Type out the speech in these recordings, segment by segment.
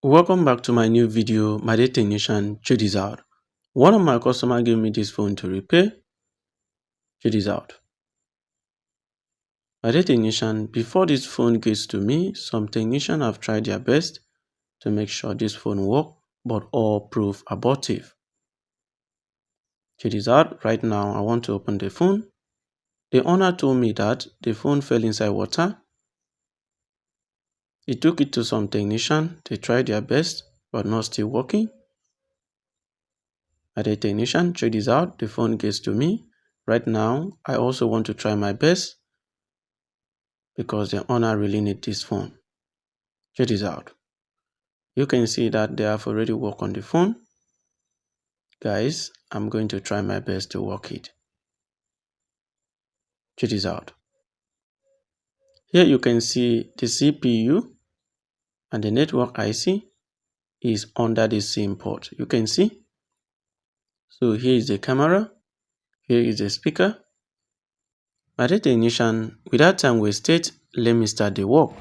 Welcome back to my new video. My dear technician, check this out. One of my customer gave me this phone to repair. Check this out. My dear technician, before this phone gets to me, some technicians have tried their best to make sure this phone work, but all prove abortive. Check this out. Right now, I want to open the phone. The owner told me that the phone fell inside water. He took it to some technician. They tried their best, but not still working. My dear technician, check this out. The phone gets to me. Right now, I also want to try my best because the owner really needs this phone. Check this out. You can see that they have already worked on the phone. Guys, I'm going to try my best to work it. Check this out. Here you can see the CPU and the network IC is under the same port. You can see. So here is the camera. Here is the speaker. My dear technician, without time wasted, let me start the work.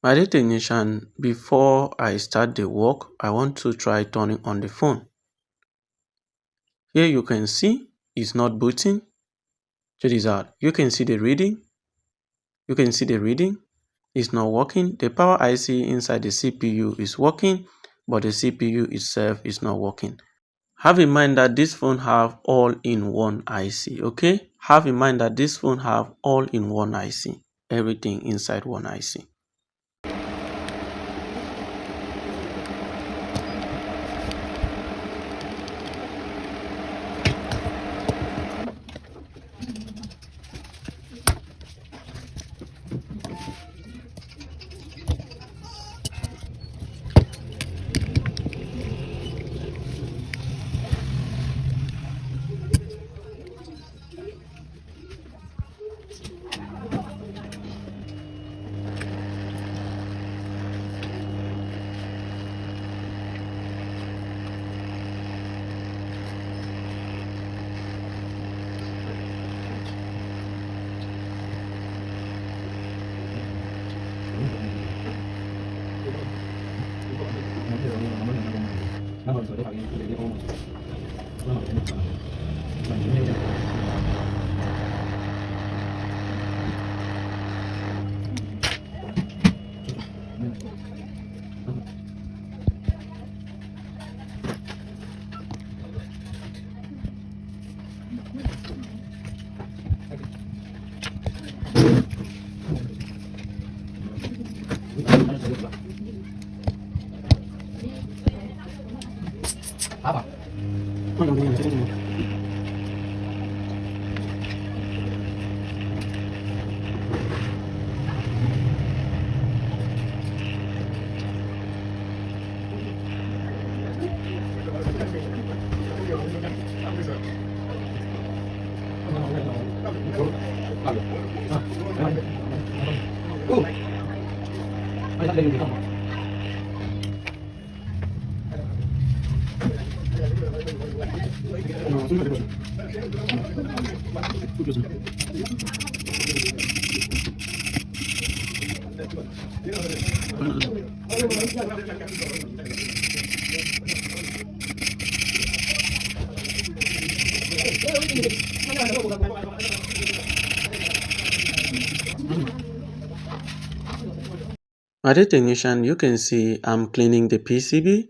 My dear technician, before I start the work, I want to try turning on the phone. Here you can see it's not booting. Check this out. You can see the reading. You can see the reading. It's not working. The power IC inside the CPU is working, but the CPU itself is not working. Have in mind that this phone have all-in-one IC, okay? Have in mind that this phone have all-in-one IC. Everything inside one IC. Apa? My dear technician, you can see I'm cleaning the PCB.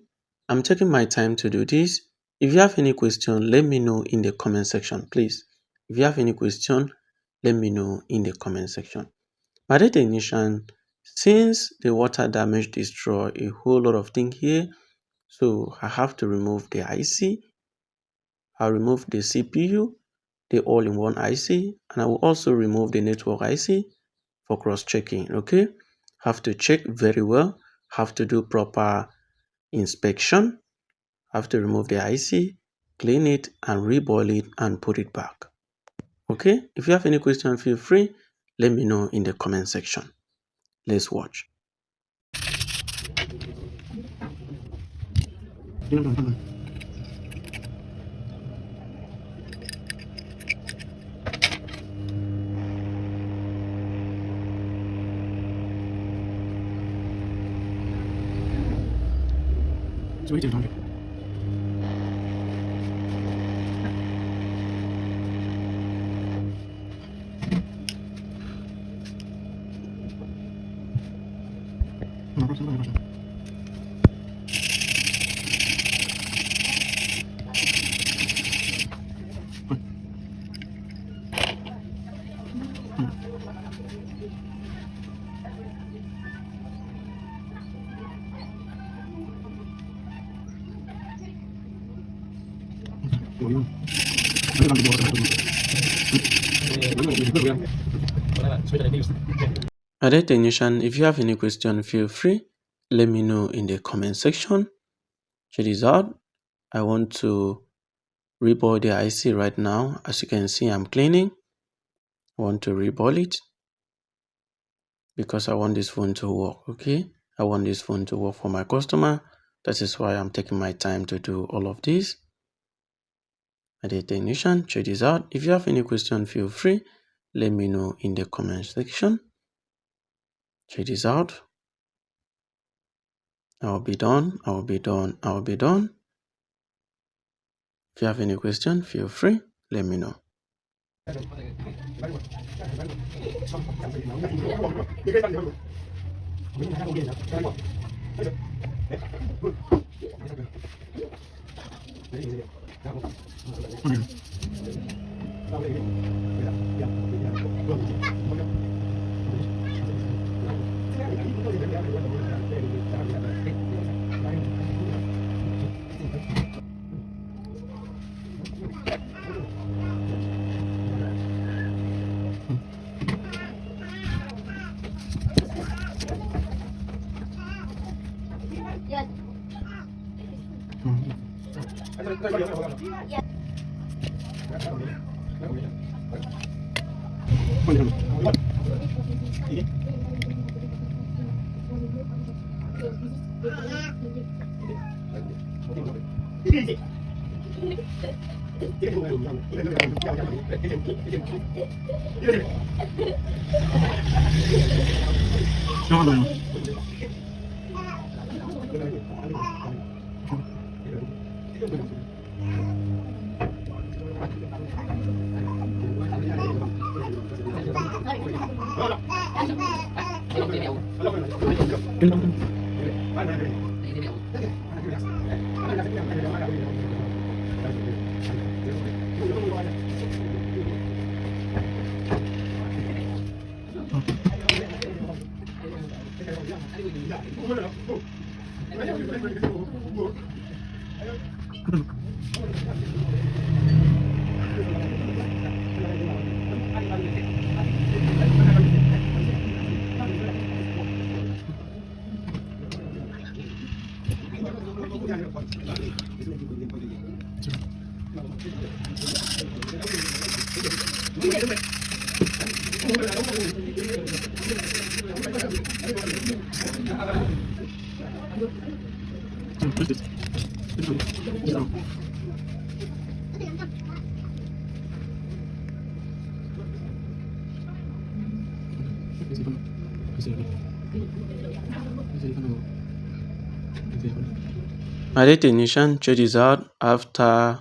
I'm taking my time to do this. If you have any question, let me know in the comment section, please. If you have any question, let me know in the comment section. My dear technician, since the water damage destroy a whole lot of things here, so I have to remove the IC. I'll remove the CPU, the all-in-one IC, and I will also remove the network IC for cross-checking, okay? Have to check very well, have to do proper inspection. I have to remove the IC, clean it and reboil it and put it back. Okay, if you have any question, feel free, let me know in the comment section. Let's watch. My dear technician, if you have any question, feel free, let me know in the comment section. Check this out. I want to reboil the IC right now. As you can see, I'm cleaning. I want to reboil it because I want this phone to work. Okay, I want this phone to work for my customer. That is why I'm taking my time to do all of this. My dear technician, check this out. If you have any question, feel free, let me know in the comment section. Check this out. I'll be done. If you have any question, feel free, let me know. My dear technician, check this out. After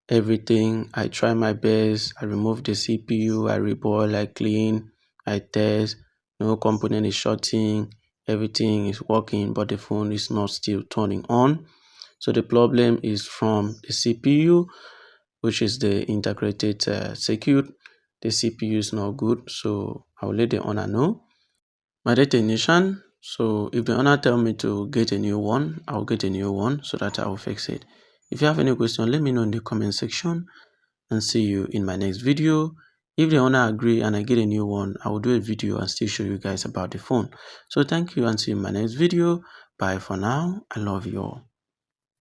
everything, I try my best. I remove the CPU, I reboil, I clean, I test. No component is shorting. Everything is working, but the phone is not still turning on. So the problem is from the CPU, which is the integrated circuit. The CPU is not good, so I'll let the owner know. My dear technician, so if the owner tell me to get a new one, I'll get a new one so that I'll fix it. If you have any question, let me know in the comment section and see you in my next video. If the owner agree and I get a new one, I will do a video and still show you guys about the phone. So thank you and see you in my next video. Bye for now. I love you all.